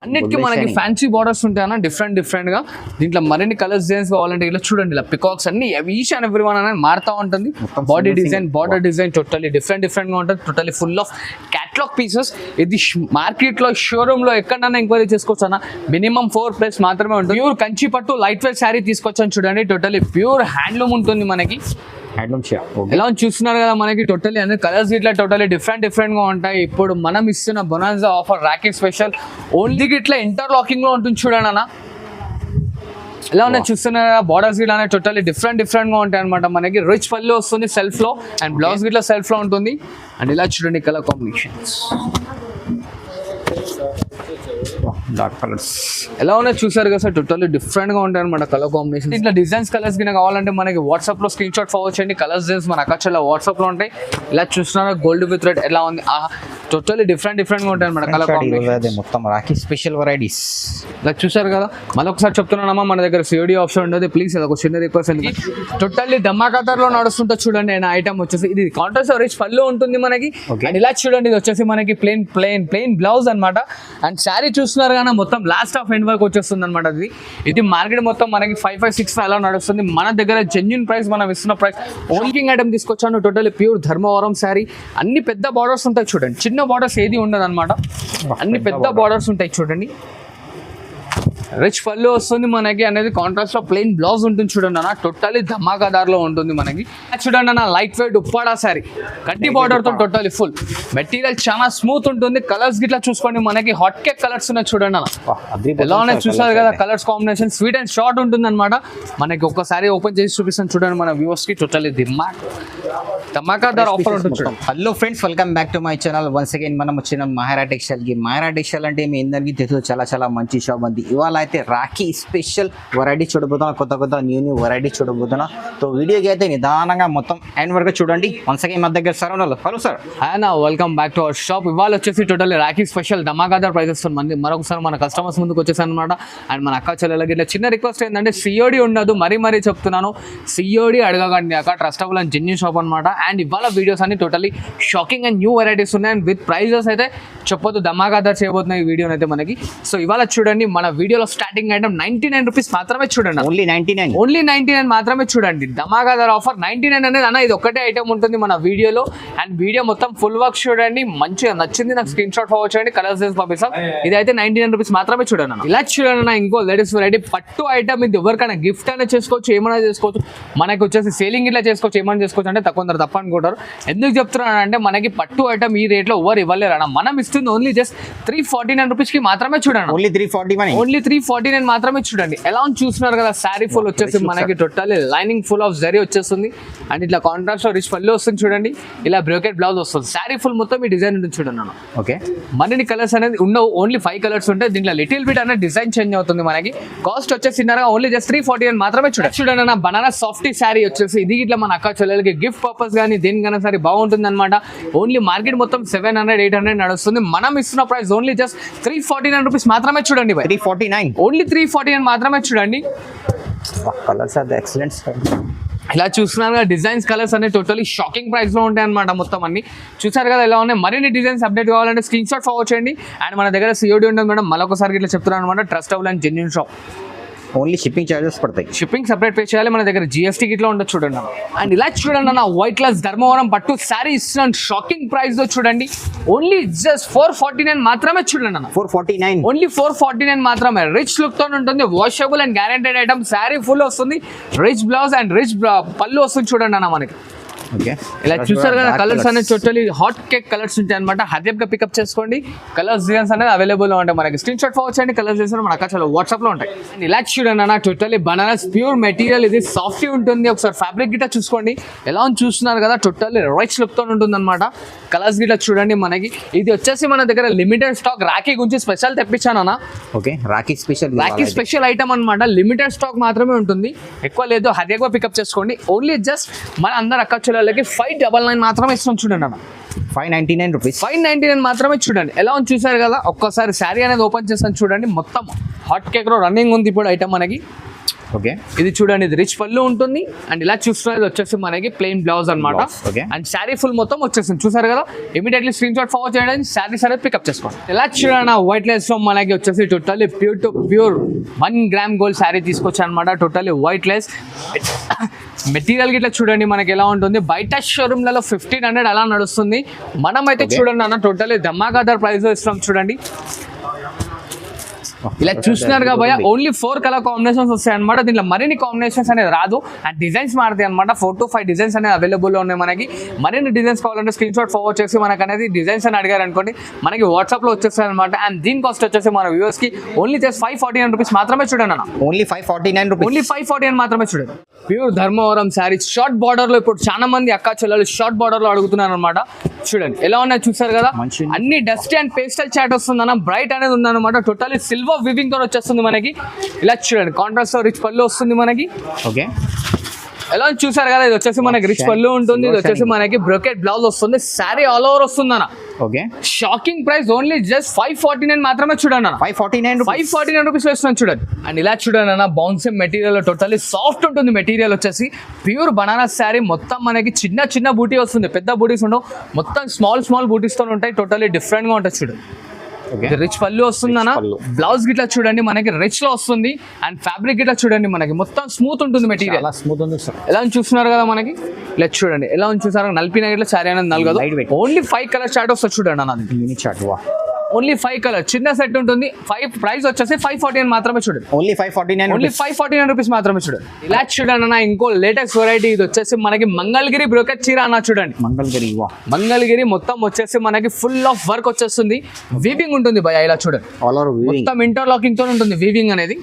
అన్నిటికీ మనకి fancy borders ఉంటాయన్న different గా. దీంట్లో మరిన్ని కలర్స్ డిజైన్స్ కావాలంటే ఇలా చూడండి, ఇలా పికాక్స్ అన్ని ఈచ్ అండ్ ఎవ్రీ వన్ అనేది మారుతా ఉంటుంది. Body design, border design totally different గా ఉంటుంది. Totally full of catalogue pieces. ఇది మార్కెట్ లో షోరూమ్ లో ఎక్కడైనా ఎంక్వైరీ చేసుకోవచ్చు అన్న. మినిమం 4+ మాత్రమే ఉంటుంది. ప్యూర్ కంచి పట్టు లైట్ వెయిట్ శారీ తీసుకొచ్చాను చూడండి. టోటల్లీ ప్యూర్ హ్యాండ్లూమ్ ఉంటుంది మనకి. ఎలా చూస్తున్నారు కదా మనకి టోటల్లీ అన్ని కలర్స్ ఇట్లా టోటల్లీ డిఫరెంట్ గా ఉంటాయి. ఇప్పుడు మనం ఇస్తున్న bonanza offer Rakhi special only ఇట్లా ఇంటర్లాకింగ్ లో ఉంటుంది చూడండి అన్న. ఎలా ఉన్నాయి చూస్తున్నారు కదా, బార్డర్స్ గిట్లా అనేది టోటల్లీ డిఫరెంట్ గా ఉంటాయి అనమాట. మనకి రిచ్ పళ్ళు వస్తుంది సెల్ఫ్ లో, అండ్ బ్లౌజ్ గిట్లా సెల్ఫ్ లో ఉంటుంది. అండ్ ఇలా చూడండి కలర్ కాంబినేషన్స్, డార్క్ కలర్స్ ఎలా ఉన్నాయి చూసారు కదా సార్. టోటల్లీ డిఫరెంట్ గా ఉంటాయి అనమాట కలర్ కాంబినేషన్. ఇట్లా డిజైన్స్ కలర్స్ కింద కావాలంటే మనకి వాట్సాప్ లో స్క్రీన్ షాట్ ఫార్వర్డ్ చేయండి. కలర్స్ డిజైన్స్ మన అక్కడ వాట్సాప్ లో ఉంటాయి. ఇలా చూస్తున్నారు గోల్డ్ విత్ రెడ్ ఎలా ఉంది, టోటల్లీ డిఫరెంట్ గా ఉంటాయి అనమాట కలర్ కాంబినేషన్. మొత్తం రాఖీ స్పెషల్ వెరైటీస్ ఇలా చూసారు కదా. మళ్ళీ ఒకసారి చెప్తున్నానమ్మా, మన దగ్గర సిఓడి ఆప్షన్ ఉండదు. ప్లీజ్ అది ఒక చిన్న రిక్వెస్ట్. టోటల్లీ ధమాకాదార్ లో నడుస్తుంటే చూడండి. నేను ఐటమ్ వచ్చేసి ఇది కాంట్రాస్ట్ రిచ్ పళ్ళు ఉంటుంది మనకి. అండ్ ఇలా చూడండి, ఇది వచ్చేసి మనకి ప్లెయిన్ బ్లౌజ్ అనమాట. అండ్ శారీ చూస్తున్నారు కానీ మొత్తం లాస్ట్ ఆఫ్ ఎండ్ వరకు వచ్చేస్తుంది అనమాట. ఇది మార్కెట్ మొత్తం మనకి 5-6 అలా నడుస్తుంది. మన దగ్గర జెన్యూన్ ప్రైస్, మనం ఇస్తున్న ప్రైస్. ఓన్కింగ్ ఐటమ్ తీసుకొచ్చాను. Totally pure Dharmavaram sari. అన్ని పెద్ద బార్డర్స్ ఉంటాయి చూడండి, చిన్న బార్డర్స్ ఏది ఉండదు అనమాట. అన్ని పెద్ద బార్డర్స్ ఉంటాయి చూడండి. రిచ్ పళ్ళు వస్తుంది మనకి. అనేది కాంట్రాస్ట్ లో ప్లెయిన్ బ్లౌజ్ ఉంటుంది చూడండి అన్న. టోటల్లీ ధమాకాదార్ లో ఉంటుంది మనకి. చూడండి అన్న, లైట్ వెయిట్ ఉప్పాడా సారీ, కడ్డీ బార్డర్ తో టోటల్లీ ఫుల్ మెటీరియల్ చాలా స్మూత్ ఉంటుంది. కలర్స్ గిట్లా చూసుకోండి, మనకి హాట్ కేక్ కలర్స్ ఉన్నాయి చూడండి అన్న. ఎలా ఉన్నాయి చూసారు కదా colours combination. Sweet and short ఉంటుంది అనమాట. మనకి ఒక్కసారి ఓపెన్ చేసి చూపిస్తాను చూడండి మన వ్యూవర్స్ కి. టోటల్లీ ధమాకాదార్ ఆఫర్ ఉంటుంది చూడండి. Hello friends, welcome back to my channel. Once again మనం వచ్చిన మహారా టెక్స్టైల్ కి. మహారా టెక్స్టైల్ అంటే మీ అందరికీ తెలుసు, చాలా మంచి షాప్ ఉంది. ఇవాళ అయితే రాఖీ స్పెషల్ వెరైటీ చూడబోతున్నా, కొత్త న్యూ వెరైటీ చూడబోతున్నా. సో వీడియోకి అయితే నిదానంగా మొత్తం ఎండ్ వరకు చూడండి. వన్స్ అగైన్ మన దగ్గర సార్ ఉన్నారు. Hello sir. Welcome back to our shop. ఇవాళ వచ్చేసి టోటల్లీ రాఖీ స్పెషల్ ధమాకాదార్ ప్రైజెస్ మంది మరొకసారి మన కస్టమర్స్ ముందుకు వచ్చేసాను అనమాట. అండ్ మన అక్క చెల్లెలకి ఇట్లా చిన్న రిక్వెస్ట్ ఏంటంటే సిఓడి ఉండదు, మరీ చెప్తున్నాను. సిఓడి అడగకండి అక్క, ట్రస్టబుల్ అండ్ జెన్యూన్ షాప్ అనమాట. అండ్ ఇవాళ వీడియోస్ అన్ని totally shocking and new varieties ఉన్నాయి. అండ్ విత్ ప్రైజెస్ అయితే చెప్పొద్దు, ధమాకాదార్ చేయబోతున్నాయి ఈ వీడియోని అయితే మనకి. సో ఇవాళ చూడండి, మన వీడియోలో స్టార్టింగ్ ఐటమ్ 99 రూపీస్ మాత్రమే చూడండి. ఓన్లీ 99 మాత్రమే చూడండి. ధమాకాదార్ ఆఫర్ 99 అనేది అన్న. ఇది ఒక్కటే ఐటమ్ ఉంటుంది మన వీడియోలో. అండ్ వీడియో మొత్తం ఫుల్ వర్క్ చూడండి. మంచిగా నచ్చింది నాకు స్క్రీన్ షాట్ ఫార్వర్డ్ చేయండి, కలర్స్ పంపిస్తాం. ఇది అయితే 99 రూపీస్ మాత్రమే చూడండి. ఇలా చూడండి అన్న, ఇంకో లేటెస్ట్ వెరైటీ పట్టు ఐటమ్. ఇది ఎవరికైనా గిఫ్ట్ అయినా చేసుకోవచ్చు, ఏమైనా చేసుకోవచ్చు. మనకి వచ్చేసి సేలింగ్ ఇట్లా చేసుకోవచ్చు, ఏమైనా చేసుకోవచ్చు. అంటే తక్కువ తప్ప అనుకుంటారు. ఎందుకు చెప్తున్నాను అంటే, మనకి పట్టు ఐటమ్ ఈ రేట్ లో ఎవరు ఇవ్వలేరు అన్న. మనం ఇస్తుంది ఓన్లీ జస్ట్ 349 రూపీస్ కి మాత్రమే చూడండి. ఓన్లీ 349 మాత్రమే చూడండి. ఎలా చూస్తున్నారు కదా, శారీ ఫుల్ వచ్చేసి మనకి totally lining full of zari వచ్చేస్తుంది. అండ్ ఇట్లా కాంట్రాస్ట్ రిచ్ పళ్ళు వస్తుంది చూడండి. ఇలా బ్రోకెట్ బ్లౌజ్ వస్తుంది. శారీ ఫుల్ మొత్తం ఈ డిజైన్ ఉంటుంది చూడండి అన్న. ఓకే, మరిన్ని కలర్స్ అనేది ఉండవు, ఓన్లీ 5 కలర్స్ ఉంటాయి. దీంట్లో లిటిల్ బిట్ అనేది డిజైన్ చేంజ్ అవుతుంది మనకి. కాస్ట్ వచ్చేసి ఓన్లీ జస్ట్ 349 మాత్రమే చూడండి అన్న. బనారస్ సాఫ్టీ శారీ వచ్చేసి ఇది ఇట్లా మన అక్క చెల్లెలకి గిఫ్ట్ పర్పస్ కానీ దేనికైనా సరే బాగుంటుంది అనమాట. ఓన్లీ మార్కెట్ మొత్తం 700-800 నడుస్తుంది. మనం ఇస్తున్న ప్రైస్ ఓన్లీ జస్ట్ 349 రూపీస్ మాత్రమే చూడండి. 349 ఓన్లీ 349 మాత్రమే చూడండి. Colours are excellent. ఇలా చూస్తున్నారు డిజైన్స్ కలర్స్ అనేవి టోటలీ షాకింగ్ ప్రైస్ లో ఉంటాయి అనమాట. మొత్తం అన్ని చూసారు కదా ఎలా ఉన్నాయి. మరిన్ని డిజైన్స్ అప్డేట్ కావాలంటే స్క్రీన్ షాట్ ఫార్వర్డ్ చేయండి. అండ్ మన దగ్గర సిఓడి ఉంటుంది మేడం. మళ్ళొకసారి ఇట్లా చెప్తున్నాను అనమాట, trustable and genuine shop. Only shipping charges పడతాయి. షిప్పింగ్ సెపరేట్ పే చేయాలి. మన దగ్గర జిఎస్టీ గిట్లా ఉండదు చూడండి. అండ్ ఇలా చూడండి అన్న, వైట్ క్లాస్ ధర్మవరం పట్టు శారీ ఇస్తున్నాను షాకింగ్ ప్రైస్ లో చూడండి. ఓన్లీ జస్ట్ 449 మాత్రమే చూడండి అన్న. 449 ఓన్లీ 449 మాత్రమే. రిచ్ లుక్ తో ఉంటుంది, washable and guaranteed item. Sari full వస్తుంది, రిచ్ బ్లౌజ్ అండ్ రిచ్ పళ్ళు వస్తుంది చూడండి అన్న మనకి. ఇలా చూసారు కదా కలర్స్ అనేది టోటలీ హాట్ కేక్ కలర్స్ ఉంటాయి అనమాట. హర్జెప్ గా పికప్ చేసుకోండి. కలర్స్ డిజైన్స్ అనేది అవైలబుల్ గా ఉంటాయి మనకి. స్క్రీన్ షాట్ ఫార్వర్డ్ చేయండి, కలర్స్ డిజైన్స్ మన అక్క చాలా వాట్సాప్ లో ఉంటాయి. ఇలా చూడండి అన్న, టోటలీ బనారస్ ప్యూర్ మెటీరియల్. ఇది సాఫ్ట్ ఉంటుంది. ఒకసారి ఫ్యాబ్రిక్ గిట్లా చూసుకోండి. ఎలా చూస్తున్నారు కదా, టోటల్లీ రిచ్ లుక్ తో ఉంటుంది అనమాట. కలర్స్ గిట్లా చూడండి మనకి. ఇది వచ్చేసి మన దగ్గర లిమిటెడ్ స్టాక్. రాఖీ గురించి స్పెషల్ తెప్పించాను అన్న. ఓకే, రాఖీ స్పెషల్ ఐటమ్ అనమాట. లిమిటెడ్ స్టాక్ మాత్రమే ఉంటుంది, ఎక్కువ లేదు. హర్జెప్ గా పికప్ చేసుకోండి. ఓన్లీ జస్ట్ మన అందరు అక్క చెల్లెలకి 599 మాత్రమే ఇస్తున్నాం చూడండి అన్న. 599 రూపీస్, 599 మాత్రమే చూడండి. ఎలా చూసారు కదా, ఒక్కసారి శారీ అనేది ఓపెన్ చేస్తాను చూడండి. మొత్తం హాట్ కేక్ లో రన్నింగ్ ఉంది ఇప్పుడు ఐటమ్ మనకి. ఓకే ఇది చూడండి, ఇది రిచ్ పళ్ళు ఉంటుంది. అండ్ ఇలా చూస్తున్నది వచ్చేసి మనకి ప్లెయిన్ బ్లౌజ్ అనమాట. ఓకే అండ్ శారీ ఫుల్ మొత్తం వచ్చేసింది, చూసారు కదా. ఇమీడియట్లీ స్క్రీన్ షాట్ ఫార్వర్డ్ చేయండి, శారీస్ అనేది పికప్ చేసుకోండి. ఇలా చూడండి, వైట్ లెస్ లో మనకి వచ్చేసి totally pure to pure 1 gram gold sari తీసుకొచ్చాను అనమాట. టోటల్లీ వైట్ లెస్ మెటీరియల్ గిట్లా చూడండి మనకి ఎలా ఉంటుంది. బయట షోరూమ్లలో 1500 అలా నడుస్తుంది. మనం అయితే చూడండి అన్న టోటల్లీ ధమాకాదార్ ప్రైస్ ఇస్తున్నాం చూడండి. ఇలా చూస్తున్నారుగా భయ, ఓన్లీ 4 కలర్ కాంబినేషన్స్ వస్తాయి అనమాట. దీంట్లో మరిన్ని కాంబినేషన్స్ అనేది రాదు. అండ్ డిజైన్స్ మారుతాయి అనమాట. 4 to 5 డిజైన్స్ అనేది అవైలబుల్లో ఉన్నాయి మనకి. మరిన్ని డిజైన్స్ కావాలంటే స్క్రీన్ షాట్ ఫార్వర్డ్ చేసి మనకు అనేది డిజైన్స్ అని అడిగారు అనుకోండి, మనకి వాట్సాప్ లో వచ్చేస్తాయి అనమాట. అండ్ దీని కాస్ట్ వచ్చేసి మన వ్యూవర్స్ కి ఓన్లీ జస్ట్ 549 రూపీస్ మాత్రమే చూడండి అన్న. ఓన్లీ 549 రూపీస్, ఓన్లీ 549 మాత్రమే చూడండి. Pure Dharmavaram sari short border లో ఇప్పుడు చాలా మంది అక్క చెల్లెలు షార్ట్ బార్డర్ లో అడుగుతున్నారు అనమాట. చూడండి ఎలా ఉన్నాయి, చూసారు కదా. అన్ని డస్ట్ అండ్ పేస్టల్ చాట్ వస్తుంది అన్న. బ్రైట్ అనేది ఉందన్నమాట. టోటల్లీ సిల్వర్ వివింగ్ తో వచ్చేస్తుంది మనకి. ఇలా చూడండి, కాంట్రాస్ట్ రిచ్ పళ్ళు వస్తుంది మనకి. ఓకే ఎలా చూసారు కదా, ఇది వచ్చేసి మనకి రిచ్ పళ్ళు ఉంటుంది. ఇది వచ్చేసి మనకి బ్రోకెట్ బ్లౌజ్ వస్తుంది. శారీ ఆల్ ఓవర్ వస్తుంది అన్న. Okay shocking price only just 549 మాత్రమే చూడండి అన్న. 549 రూపీస్ వేస్తున్నాను చూడండి. అండ్ ఇలా చూడండి అన్న, బౌన్సింగ్ మెటీరియల్ టోటల్లీ సాఫ్ట్ ఉంటుంది. మెటీరియల్ వచ్చేసి ప్యూర్ బనారస్ శారీ. మొత్తం మనకి చిన్న చిన్న బూటీ వస్తుంది, పెద్ద బూటీస్ ఉండవు. మొత్తం స్మాల్ బూటీస్ తో ఉంటాయి. టోటల్లీ డిఫరెంట్ గా ఉంటుంది చూడండి. రిచ్ పళ్ళు వస్తుంది అన్న. బ్లౌజ్ గిట్లా చూడండి మనకి రిచ్ లో వస్తుంది. అండ్ ఫ్యాబ్రిక్ గిట్లా చూడండి మనకి మొత్తం స్మూత్ ఉంటుంది మెటీరియల్. స్మూత్ ఉంది సార్. ఎలా చూస్తున్నారు కదా మనకి. ఇలా చూడండి ఎలా చూసారు, నలిపిన గిట్లా శారీ అనేది నలగదు. ఓన్లీ 5 కలర్ చార్ట్ వస్తుంది చూడండి అన్నది. మినీ చార్ట్ ఓన్లీ 5 కలర్ చిన్న సెట్ ఉంటుంది. 5 ప్రైస్ వచ్చేసి 549 మాత్రమే చూడండి. ఓన్లీ 549 రూపీస్ మాత్రమే చూడండి. ఇలా చూడండి అన్న, ఇంకో లేటెస్ట్ వెరైటీ. ఇది వచ్చేసి మనకి మంగళగిరి బ్రోకెట్ చీర అన్న. చూడండి మంగళగిరి మొత్తం వచ్చేసి మనకి ఫుల్ ఆఫ్ వర్క్ వచ్చేస్తుంది. వీవింగ్ ఉంటుంది భయ. ఇలా చూడండి మొత్తం ఇంటర్లాకింగ్ తో ఉంటుంది వీవింగ్ అనేది.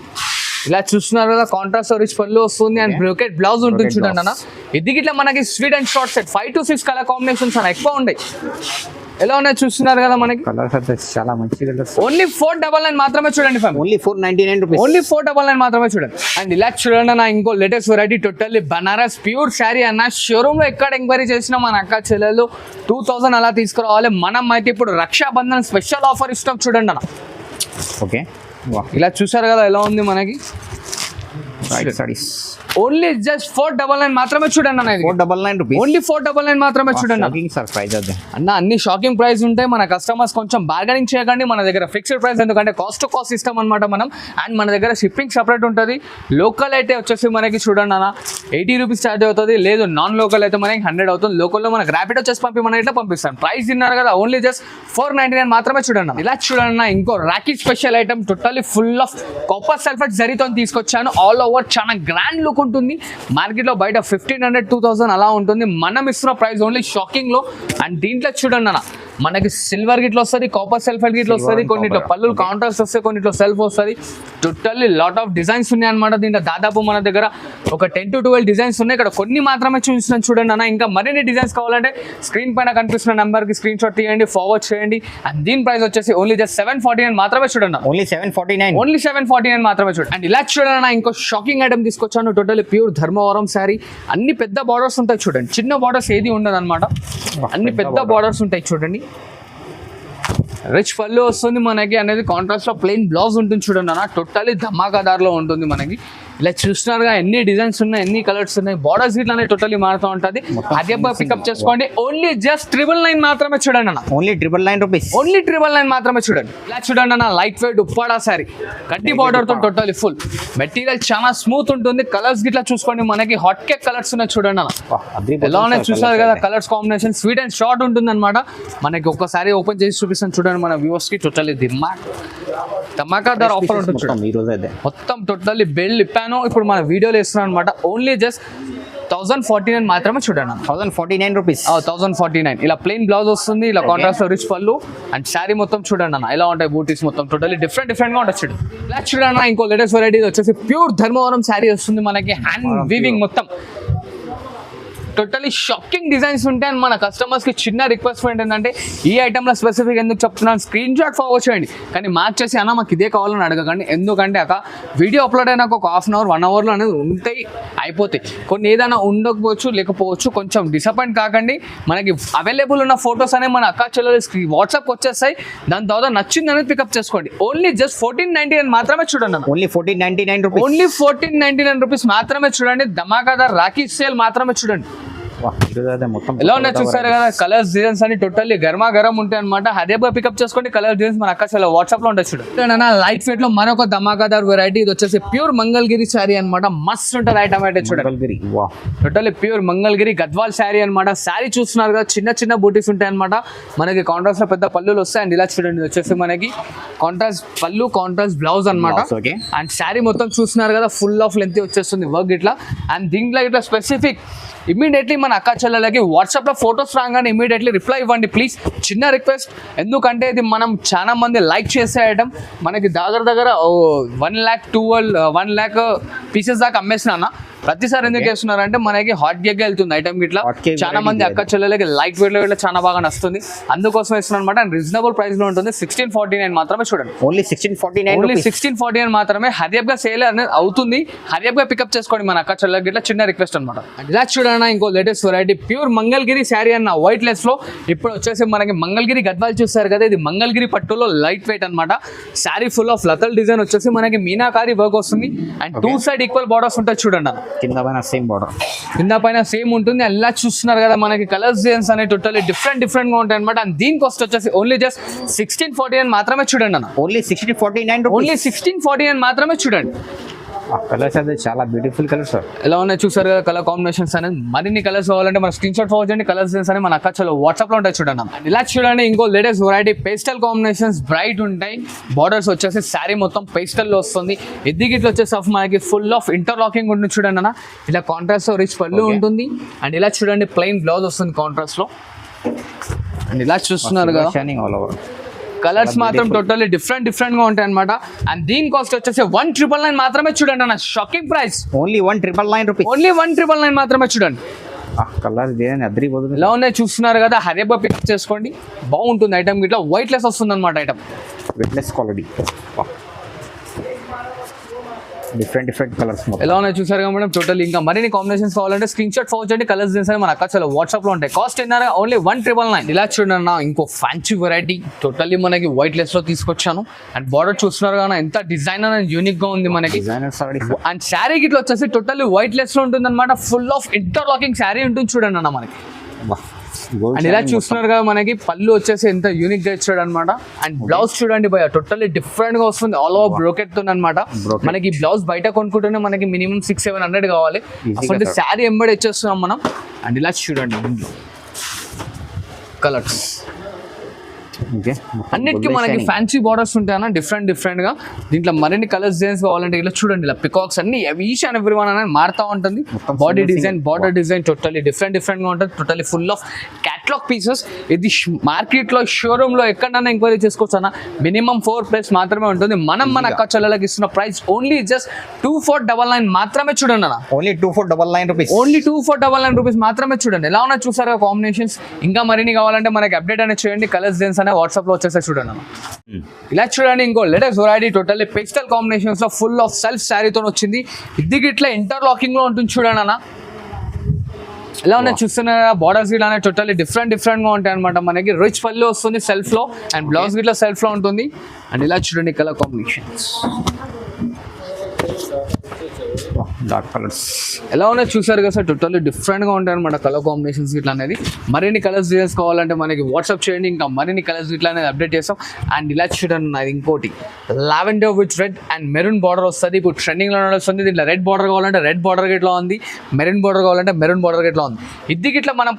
ఇలా చూస్తున్నారు కదా, కాంట్రాస్ట్ రిచ్ పళ్ళు వస్తుంది. అండ్ బ్రోకెట్ బ్లౌజ్ ఉంటుంది చూడండి అన్న. ఇది గిట్లా మనకి sweet and short set 5 to 6 colour combinations అన్న ఎక్కువ ఉన్నాయి. ఎలా ఉన్నాయి చూస్తున్నారు కదా మనకి. చాలా మంచి కలర్స్. ఓన్లీ 499 మాత్రమే చూడండి. Only 499 rupees. ఓన్లీ 499 మాత్రమే చూడండి. అండ్ ఇలా చూడండి అన్న, ఇంకో latest variety totally Banaras pure sari అన్న. షోరూమ్ లో ఎక్కడ ఎంక్వైరీ చేసినా మన అక్క చెల్లెలు 2000 అలా తీసుకురావాలి. మనం అయితే ఇప్పుడు రక్షాబంధన్ స్పెషల్ ఆఫర్ ఇస్తాం చూడండి అన్న. ఓకే ఇలా చూసారు కదా ఎలా ఉంది మనకి. ఓన్లీ జస్ట్ 499 మాత్రమే చూడండి అన్న. 499 రూపీస్. ఓన్లీ 499 మాత్రమే చూడండి అన్న. అన్ని షాకింగ్ ప్రైస్ ఉంటాయి. మన కస్టమర్స్ కొంచెం బార్గెనింగ్ చేయకండి. మన దగ్గర ఫిక్స్డ్ ప్రైస్, ఎందుకంటే కాస్ట్ టు కాస్ట్ ఇస్తాం అనమాట మనం. అండ్ మన దగ్గర షిప్పింగ్ సపరేట్ ఉంటుంది. లోకల్ అయితే వచ్చేసి మనకి చూడండి అన్న 80 రూపీస్ ఛార్జ్ అవుతుంది. లేదు నాన్ లోకల్ అయితే మనకి 100 అవుతుంది. లోకల్లో మనకి ర్యాపిడ్ వచ్చేసి మన ఇట్లా పంపిస్తాం. ప్రైస్ తిన్నారు కదా, ఓన్లీ జస్ట్ 499 మాత్రమే చూడండి. ఇలా చూడండి, ఇంకో Rakhi special item totally full of copper sulphate జరీతో తీసుకొచ్చాను. ఆల్ ఓవర్ చాలా గ్రాండ్ లుక్ ఉంటుంది. మార్కెట్ లో బయట 1500 2000 అలా ఉంటుంది. మనం ఇస్తున్న ప్రైస్ ఓన్లీ షాకింగ్ లో. అండ్ దీంట్లో చూడండి అన్న, మనకి సిల్వర్ గిట్లో వస్తుంది, కాపర్ సల్ఫేట్ గిట్లో వస్తుంది, కొన్నిట్లో పళ్ళు కాంట్రాస్ట్ వస్తాయి, కొన్నిట్లో సెల్ఫ్ వస్తుంది. టోటల్లీ లాట్ ఆఫ్ డిజైన్స్ ఉన్నాయి అనమాట. దీంట్లో దాదాపు మన దగ్గర ఒక 10 to 12 డిజైన్స్ ఉన్నాయి. ఇక్కడ కొన్ని మాత్రమే చూపిస్తున్నాను చూడండి అన్న. ఇంకా మరిన్ని డిజైన్స్ కావాలంటే స్క్రీన్ పైన కనిపిస్తున్న నెంబర్ కి స్క్రీన్ షాట్ తీయండి, ఫార్వర్డ్ చేయండి. అండ్ దీని ప్రైస్ వచ్చేసి ఓన్లీ జస్ట్ 749 మాత్రమే చూడండి. ఓన్లీ 749 మాత్రమే చూడండి. అండ్ ఇలా చూడండి అన్న, ఇంకో షాకింగ్ ఐటమ్ తీసుకొచ్చాను. Totally pure Dharmavaram sari. అన్ని పెద్ద బార్డర్స్ ఉంటాయి చూడండి, చిన్న బార్డర్స్ ఏది ఉండదు అనమాట. అన్ని పెద్ద బార్డర్స్ ఉంటాయి చూడండి. రిచ్ పళ్ళు వస్తుంది మనకి. అనేది కాంట్రాస్ట్ లో ప్లెయిన్ బ్లౌజ్ ఉంటుంది చూడండి అన్న. టోటల్లీ ధమాకాదార్ లో ఉంటుంది మనకి. ఇలా చూస్తున్నారుగా ఎన్ని డిజైన్స్ ఉన్నాయి, ఎన్ని కలర్స్ ఉన్నాయి. బార్డర్స్ ఇట్లా టోటల్లీ మారుతూ ఉంటుంది. అదే పికప్ చేసుకోండి. ఓన్లీ జస్ట్ 999 మాత్రమే చూడండి అన్న. Only 999 rupees. ఓన్లీ 999 మాత్రమే చూడండి. ఇలా చూడండి అన్న, లైట్ వెయిట్ ఉప్పాడా శారీ, కడ్డీ బార్డర్ తో టోటల్లీ ఫుల్ మెటీరియల్ చాలా స్మూత్ ఉంటుంది. కలర్స్ గిట్లా చూసుకోండి, మనకి హాట్ కేక్ కలర్స్ ఉన్నాయి చూడండి అన్న. ఎలా ఉన్నాయి చూసారు కదా, colours combination sweet and short ఉంటుంది అనమాట. మనకి ఒక్కసారి ఓపెన్ చేసి చూపిస్తాను చూడండి మన వ్యూవర్స్ కి. టోటల్లీ ధమాకాదార్ ఆఫర్ ఉంటుంది చూడండి. మొత్తం టోటల్లీ బెల్ ఇప్పాను. ఇప్పుడు మన వీడియోలో ఇస్తున్నాను అనమాట. ఓన్లీ జస్ట్ 1049 మాత్రమే చూడండి. 1049 రూపీస్. 1049. ఇలా ప్లెయిన్ బ్లౌజ్ వస్తుంది. ఇలా కాంట్రాస్ట్ రిచ్ పళ్ళు. అండ్ శారీ మొత్తం చూడండి అన్న ఎలా ఉంటాయి బూటీస్ మొత్తం టోటల్లీ డిఫరెంట్ గా ఉంటుంది చూడండి. ఇలా చూడండి ఇంకో లేటెస్ట్ వెరైటీ వచ్చేసి ప్యూర్ ధర్మవరం శారీ వస్తుంది మనకి. హ్యాండ్ వీవింగ్ మొత్తం టోటలీ షాకింగ్ డిజైన్స్ ఉంటాయి. అండ్ మన కస్టమర్స్ కి చిన్న రిక్వెస్ట్మెంట్ ఏంటంటే ఈ ఐటమ్ లో స్పెసిఫిక్ ఎందుకు చెప్తున్నాను, స్క్రీన్ షాట్ ఫార్వర్డ్ చేయండి, కానీ మార్క్ చేసి అన్న మాకు ఇదే కావాలని అడగకండి. ఎందుకంటే అక్క వీడియో అప్లోడ్ అయినాక ఒక హాఫ్ అన్ అవర్ 1 అవర్లో అనేది ఉంటాయి, అయిపోతాయి. కొన్ని ఏదైనా ఉండకపోవచ్చు, లేకపోవచ్చు, కొంచెం డిసప్పాయింట్ కాకండి. మనకి అవైలబుల్ ఉన్న ఫొటోస్ అనేవి మన అక్క చెల్లెలు వాట్సాప్కి వచ్చేస్తాయి. దాని తర్వాత నచ్చింది అనేది పికప్ చేసుకోండి. ఓన్లీ జస్ట్ 1499 మాత్రమే చూడండి. Only 1499 rupees. ఓన్లీ 1499 రూపీస్ మాత్రమే చూడండి. ధమాకాదార్ రాఖీ సేల్ మాత్రమే చూడండి. మొత్తం ఎలా ఉన్నాయి చూసారు కదా, కలర్స్ డిజైన్స్ అని టోటల్లీ గర్మా గరం ఉంటాయి అనమాట. హైదరాబాద్ పికప్ చేసుకోండి. కలర్ డిజైన్స్ మన అక్క చాలా వాట్సాప్ లో ఉంటాయి చూడండి. లైట్ వెయిట్ లో మరొక ధమాకాదార్ వెరైటీ, ఇది వచ్చేసి ప్యూర్ మంగళగిరి శారీ అనమాట. మస్త్ ఉంటుంది ఐటమ్ అయితే చూడండి. టోటల్లీ ప్యూర్ మంగళగిరి గద్వాల్ శారీ అనమాట. శారీ చూస్తున్నారు కదా, చిన్న చిన్న బూటీస్ ఉంటాయి అనమాట. మనకి కాంట్రాస్ట్ లో పెద్ద పళ్ళులు వస్తాయి. అండ్ ఇలా చూడండి, ఇది వచ్చేసి మనకి కాంట్రాస్ట్ పళ్ళు, కాంట్రాస్ట్ బ్లౌజ్ అనమాట. అండ్ శారీ మొత్తం చూస్తున్నారు కదా, ఫుల్ ఆఫ్ లెంత్ వచ్చేస్తుంది వర్క్ ఇట్లా. అండ్ దీంట్లో ఇట్లా స్పెసిఫిక్ ఇమీడియట్లీ మన అక్క చెల్లెలకి వాట్సాప్లో ఫొటోస్ రాగానే ఇమీడియట్లీ రిప్లై ఇవ్వండి ప్లీజ్. చిన్న రిక్వెస్ట్, ఎందుకంటే ఇది మనం చాలా మంది లైక్ చేసే ఐటమ్. మనకి దగ్గర 1 lakh పీసెస్ దాకా అమ్మేసిన. ప్రతిసారి ఎందుకు వేస్తున్నారంటే మనకి హాట్ కేక్ వెళ్తుంది ఐటమ్ ఇట్లా. చాలా మంది అక్క చెల్లెలకి లైట్ వెయిట్ లో ఇట్లా చాలా బాగా నచ్చుతుంది, అందుకోసం వేస్తున్నాను అనమాట. అండ్ రీజనబుల్ ప్రైస్ లో ఉంటుంది. 1649 మాత్రమే చూడండి. ఓన్లీ 1649 మాత్రమే. హరియబ్గా సేల్ అనేది అవుతుంది, హరియబ్గా పికప్ చేసుకోండి మన అక్క చెల్లెలకి ఇట్లా చిన్న రిక్వెస్ట్ అనమాట. ఇలా చూడన్నా ఇంకో latest variety pure Mangalagiri sari అన్న వైట్ లెస్ లో. ఇప్పుడు వచ్చేసి మనకి మంగళగిరి గద్వాల్ చూస్తారు కదా, ఇది మంగళగిరి పట్టులో లైట్ వెయిట్ అనమాట. శారీ ఫుల్ ఆఫ్ లతల్ డిజైన్ వచ్చేసి మనకి మీనాకారి వర్క్ వస్తుంది. అండ్ 2 సైడ్ ఈక్వల్ బార్డర్స్ ఉంటాయి చూడండి. కింద పైన సేమ్ బార్డర్, కింద పైన సేమ్ ఉంటుంది. అలా చూస్తున్నారు కదా, మనకి కలర్స్ డిజైన్స్ అనేవి టోటల్లీ డిఫరెంట్ గా ఉంటాయి అనమాట. అండ్ దీని కాస్ట్ వచ్చేసి ఓన్లీ జస్ట్ 1649 మాత్రమే చూడండి అన్న. ఓన్లీ 1649 ఓన్లీ 1649 మాత్రమే చూడండి. కలర్స్ అయితే చాలా బ్యూటిఫుల్ కలర్స్ ఎలా ఉన్నాయి చూసారు కదా, కలర్ కాంబినేషన్స్ అనేది. మరిన్ని కలర్స్ కావాలంటే మన స్క్రీన్ షాట్ ఫార్వర్డ్ చేయండి. కలర్స్ డిజైన్స్ అనేది మన అక్క చలో వాట్సాప్ లో ఉంటాయి చూడండి. ఇలా చూడండి ఇంకో latest variety pastel combinations bright ఉంటాయి. బార్డర్స్ వచ్చేసి శారీ మొత్తం పేస్టల్ లో వస్తుంది. ఎద్దిగిట్లు వచ్చేసి మనకి ఫుల్ ఆఫ్ ఇంటర్లాకింగ్ ఉంటుంది చూడండి అన్న. ఇలా కాంట్రాస్ట్ రిచ్ పళ్ళు ఉంటుంది. అండ్ ఇలా చూడండి ప్లెయిన్ బ్లౌజ్ వస్తుంది కాంట్రాస్ట్ లో. అండ్ ఇలా చూస్తున్నారు కదా, కలర్స్ మాత్రం టోటల్లీ డిఫరెంట్ గా ఉంటాయి అనమాట. అండ్ దీని కాస్ట్ వచ్చేసి 1999 మాత్రమే చూడండి అన్న. Shocking price. Only 1999 rupees. Only 1999 మాత్రమే చూడండి. కలర్ అద్రిపోతుంది. ఎలా ఉన్నాయి చూస్తున్నారు కదా, హరియబ్బా పికప్ చేసుకోండి. బాగుంటుంది ఐటమ్ ఇట్లా వైట్ లెస్ వస్తుంది అనమాట. Item weightless quality, different colours. ఎలా ఉన్నాయి చూసారు కదా మేడం. టోటల్ ఇంకా మరిన్ని కాంబినేషన్స్ కావాలంటే స్క్రీన్ షాట్ ఫార్వర్డ్ చేయండి. కలర్స్ డిజైన్స్ మన అక్క చాలా వాట్సాప్ లో ఉంటాయి. కాస్ట్ ఏంటంటే ఓన్లీ 1999. ఇలా చూడండి ఇంకో ఫ్యాన్సీ వెరైటీ టోటల్లీ మనకి వైట్ లెస్ లో తీసుకొచ్చాను. అండ్ బార్డర్ చూస్తున్నారు కదా ఎంత డిజైన్ అనేది యూనిక్ గా ఉంది మనకి. అండ్ శారీ గిట్ల వచ్చేసి టోటల్లీ వైట్ లెస్ లో ఉంటుంది అనమాట. ఫుల్ ఆఫ్ ఇంటర్లాకింగ్ శారీ ఉంటుంది చూడండి అన్న మనకి. అండ్ ఇలా చూస్తున్నారు కదా, మనకి పళ్ళు వచ్చేసి ఎంత యూనిక్ గా ఇచ్చాడు అనమాట. అండ్ బ్లౌజ్ చూడండి భయ, టోటల్లీ డిఫరెంట్ గా వస్తుంది. ఆల్ ఓవర్ బ్రోకెట్ తో అనమాట. మనకి బ్లౌజ్ బయట కొనుక్కుంటేనే మనకి మినిమం 600-700 కావాలి. అసలు శారీ ఎంబడి ఇచ్చేస్తున్నాం మనం. అండ్ ఇలా చూడండి కలర్స్ అన్నిటికీ మనకి ఫ్యాన్సీ బార్డర్స్ ఉంటాయి అన్న, డిఫరెంట్ గా. దీంట్లో మరిన్ని కలర్స్ డిజైన్స్ కావాలంటే ఇలా చూడండి, ఇలా పికాక్స్ అన్ని ఈచ్ అండ్ ఎవ్రీ వన్ అనేది మారుతూ ఉంటుంది. Body design, border design totally different గా ఉంటుంది. Totally full of catalogue pieces. ఇది మార్కెట్ లో షోరూమ్ లో ఎక్కడైనా ఎంక్వైరీ చేసుకోవచ్చు అన్న. మినిమం 4 మాత్రమే ఉంటుంది. మనం మన అక్క చెల్లెలకి ఇస్తున్న ప్రైస్ ఓన్లీ జస్ట్ 2499 మాత్రమే చూడండి అన్న. Only 2499 rupees. ఓన్లీ 2499 రూపీస్ మాత్రమే చూడండి. ఎలా ఉన్నా చూసారు కాంబినేషన్స్. ఇంకా మరిన్ని కావాలంటే మనకి అప్డేట్ అనేది చేయండి. కలర్స్ డిజైన్స్ అనే వాట్సాప్ లో వచ్చేసి చూడండి అన్న. ఇలా చూడండి ఇంకో latest variety totally pastel combinations లో ఫుల్ ఆఫ్ సెల్ఫ్ శారీతో వచ్చింది. ఇది ఇట్లా ఇంటర్లాకింగ్ లో ఉంటుంది చూడండి అన్న. ఎలా ఉన్నాయి చూస్తున్నా బార్డర్స్ గిట్లా టోటల్లీ డిఫరెంట్ గా ఉంటాయి అనమాట. మనకి రిచ్ పళ్ళు వస్తుంది సెల్ఫ్ లో. అండ్ బ్లౌజ్ గిట్లా సెల్ఫ్ లో ఉంటుంది. అండ్ ఇలా చూడండి కలర్ కాంబినేషన్స్ డార్క్ కలర్స్ ఎలా ఉన్నాయి చూసారు కదా సార్. టోటల్లీ డిఫరెంట్ గా ఉంటాయి అనమాట కలర్ కాంబినేషన్స్ ఇట్లా అనేది. మరిన్ని కలర్స్ డిజైన్స్ కావాలంటే మనకి వాట్సాప్ చేయండి. ఇంకా మరిన్ని కలర్స్ ఇట్లా అనేది అప్డేట్ చేస్తాం. అండ్ ఇలా చూడండి అది ఇంకోటి lavender with red and maroon border వస్తుంది. ఇప్పుడు ట్రెండింగ్ లో నడుస్తుంది. దీంట్లో రెడ్ బార్డర్ కావాలంటే రెడ్ బార్డర్ గిట్లా ఉంది, మెరూన్ బార్డర్ కావాలంటే మెరూన్ బార్డర్ గిట్లా ఉంది. ఇది గిట్లా మనం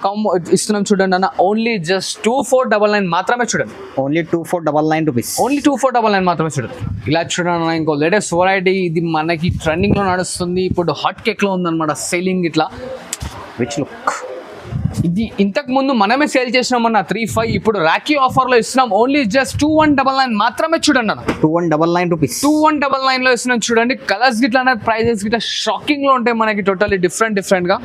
ఇస్తున్నాం చూడండి అన్న. ఓన్లీ జస్ట్ 2499 మాత్రమే చూడండి. Only 2499 rupees. ఓన్లీ 2499 మాత్రమే చూడండి. ఇలా చూడండి ఇంకో లేటెస్ట్ వెరైటీ. ఇది మనకి ట్రెండింగ్ లో నడుస్తుంది. ఇప్పుడు హాట్ కేక్ లో ఉందన్నమాట సేలింగ్ ఇట్లా రిచ్ లుక్. ఇది ఇంతకు ముందు మనమే సేల్ చేసినామన్న 35. ఇప్పుడు రాఖీ ఆఫర్ లో ఇస్తున్నాం. ఓన్లీ జస్ట్ 2199 మాత్రమే చూడండి అన్న. 2199 రూపీస్. 2199 లో ఇస్తున్నాం చూడండి. కలర్స్ గిట్లా ప్రైజెస్ గిట్లా షాకింగ్ లో ఉంటాయి మనకి. టోటల్లీ డిఫరెంట్ గా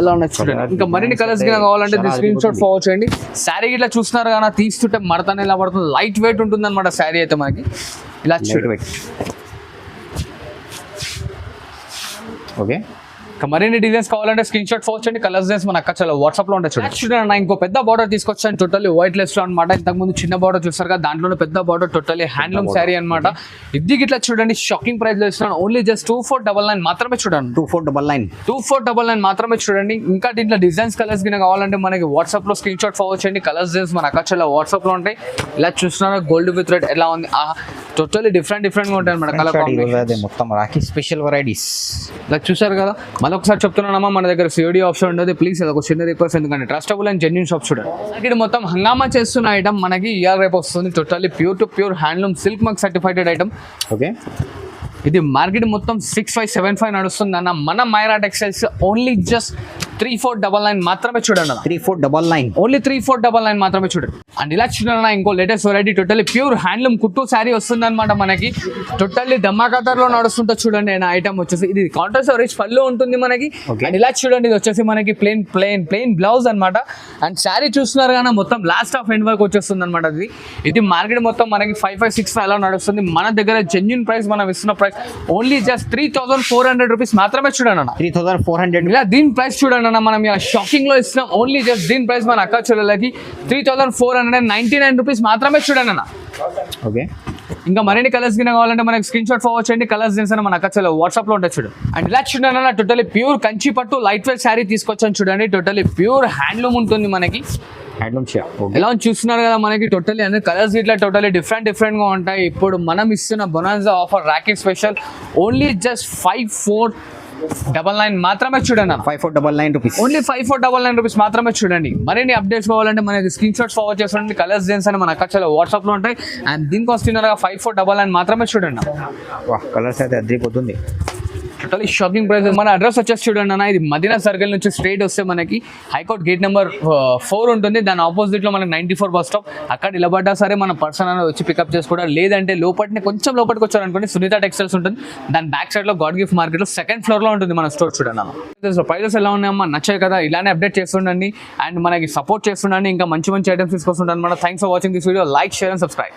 ఎలా ఉన్నాయి చూడండి. ఇంకా మరిన్ని కలర్స్ కావాలంటే స్క్రీన్ షాట్ ఫార్వర్డ్ చేయండి. శారీ ఇట్లా చూస్తున్నారు కానీ తీస్తుంటే మడతనే ఇలా పడుతుంది, లైట్ వెయిట్ ఉంటుంది అనమాట శారీ అయితే మనకి. ఇలా చూడండి. ఓకే, ఇంకా మరిన్ని డిజైన్స్ కావాలంటే స్క్రీన్ షాట్ ఫోర్స్ చేయండి. కలర్స్ డిజైన్స్ మన అక్క చాలా వాట్సాప్ లో ఉంటాయి చూడండి. చూడండి ఇంకో పెద్ద బార్డర్ తీసుకొచ్చాను, టోటల్లీ వైట్ లెస్ అనమాట. ఇంతకు ముందు చిన్న బార్డర్ చూస్తారు కదా, దాంట్లోనే పెద్ద బార్డర్, టోటల్లీ హ్యాండ్లూమ్ శారీ అనమాట. ఇది ఇట్లా చూడండి, షాకింగ్ ప్రైస్ లో ఇస్తున్నాను. ఓన్లీ జస్ట్ 2499 మాత్రమే చూడండి. 2499 మాత్రమే చూడండి. ఇంకా దీంట్లో డిజైన్స్ కలర్స్ కింద కావాలంటే మనకి వాట్సాప్ లో స్క్రీన్ షాట్ ఫార్వర్డ్ చేయండి. కలర్స్ డిజైన్స్ మన అక్క చాలా వాట్సాప్ లో ఉంటాయి. ఇలా చూస్తున్నారు, గోల్డ్ విత్ రెడ్ ఎలా ఉంది, టోటల్లీ డిఫరెంట్ గా ఉంటాయి అనమాట కలర్ కాంబినేషన్. మొత్తం రాఖీ స్పెషల్ వెరైటీస్ ఇలా చూసారు కదా. మళ్ళీ ఒకసారి చెప్తున్నానమ్మా, మన దగ్గర సిఓడి ఆప్షన్ ఉండదు. ప్లీజ్ ఒక చిన్న రిక్వెస్ట్, ఎందుకంటే ట్రస్టబుల్ అండ్ జెన్యూన్ షాప్ చూడండి. ఇక్కడ మొత్తం హంగామా చేస్తున్న ఐటమ్ మనకి ఇయర్ రేపు వస్తుంది. Totally pure to pure handloom silk mark certified item. Okay, ఇది మార్కెట్ మొత్తం 6575 నడుస్తుంది అన్న. మన మైరా టెక్స్టైల్స్ ఓన్లీ జస్ట్ 3499 మాత్రమే చూడండి అన్న. 3499 ఓన్లీ 3499 మాత్రమే చూడండి. అండ్ ఇలా చూడండి, ఇంకో latest variety totally pure handloom కుట్టు శారీ వస్తుంది అనమాట మనకి. టోటల్లీ ధమాకాతర్లో నడుస్తుంటే చూడండి. ఐటమ్ వచ్చేసి ఇది కాంట్రాస్ట్ రిచ్ పళ్ళు ఉంటుంది మనకి. అండ్ ఇలా చూడండి, ఇది వచ్చేసి మనకి ప్లెయిన్ బ్లౌజ్ అనమాట. అండ్ శారీ చూస్తున్నారు కానీ మొత్తం లాస్ట్ ఆఫ్ ఎండ్ వరకు వచ్చేస్తుంది అనమాట. ఇది మార్కెట్ మొత్తం మనకి 5565 అలా నడుస్తుంది. మన దగ్గర జెన్యూన్ ప్రైస్ మనం ఇస్తున్న ప్రైస్ ఓన్లీ జస్ట్ 3400 రూపీస్ మాత్రమే చూడండి అన్న. 3400. ఇలా దీని ప్రైస్ చూడండి అన్న, మనం షాకింగ్ లో ఇస్తున్నాం. ఓన్లీ జస్ట్ దీని ప్రైస్ మన అక్క చెల్లెలకి 3499 రూపీస్ మాత్రమే చూడండి అన్న. ఓకే, ఇంకా మరిన్ని కలర్స్ కింద కావాలంటే మనకి స్క్రీన్ షాట్ ఫార్వర్డ్ చేయండి. కలర్స్ డిజైన్స్ మన అక్క చెల్లెలు వాట్సాప్ లో ఉంటాయి చూడండి. అండ్ ఇలా చూడండి అన్న, టోటల్లీ ప్యూర్ కంచి పట్టు లైట్ వెయిట్ శారీ తీసుకొచ్చాను చూడండి. టోటల్లీ ప్యూర్ హ్యాండ్లూమ్ ఉంటుంది మనకి. ఎలా చూస్తున్నారు కదా, మనకి టోటల్లీ అన్ని కలర్స్ ఇట్లా టోటల్లీ డిఫరెంట్ గా ఉంటాయి. ఇప్పుడు మనం ఇస్తున్న bonanza offer Rakhi special only just 5499 మాత్రమే చూడండి. 5499 రూపీస్, ఓన్లీ 5499 రూపీస్ మాత్రమే చూడండి. మరిన్ని అప్డేట్స్ కావాలంటే మనకి స్క్రీన్ షాట్స్ ఫార్వర్డ్ చేస్తుండండి. కలర్స్ డిజైన్స్ అని మన అక్క వాట్సాప్ లో ఉంటాయి. అండ్ దీనికి వస్తున్నారా 5499 మాత్రమే చూడండి. కలర్స్ అయితే అదిరిపోతుంది. Totally shocking price. మన అడ్రస్ వచ్చేసి చూడండి అన్న, ఇది మదీనా సర్కిల్ నుంచి స్ట్రైట్ వస్తే మనకి హైకోర్ట్ గేట్ నెంబర్ 4 ఉంటుంది. దాని ఆపోజిట్ లో మనకి 94 బస్ స్టాప్. అక్కడ నిలబడ్డా సరే మన పర్సన్ అనేది వచ్చి పికప్ చేసుకోవడం, లేదంటే లోపలిని కొంచెం లోపలికి వచ్చారనుకోండి సునీత టెక్స్టైల్స్ ఉంటుంది. దాని బ్యాక్ సైడ్ లో గాడ్ గిఫ్ట్ మార్కెట్ లో సెకండ్ ఫ్లోర్ లో ఉంటుంది మన స్టోర్ చూడండి అన్న. ప్రైజెస్ ఎలా ఉన్నాయమ్మా, నచ్చాయి కదా, ఇలానే అప్డేట్ చేస్తుండండి. అండ్ మనకి సపోర్ట్ చేస్తుండండి. ఇంకా మంచి ఐటమ్స్ తీసుకొస్తుంటాను అనమాట. Thanks for watching this video. Like, share and subscribe.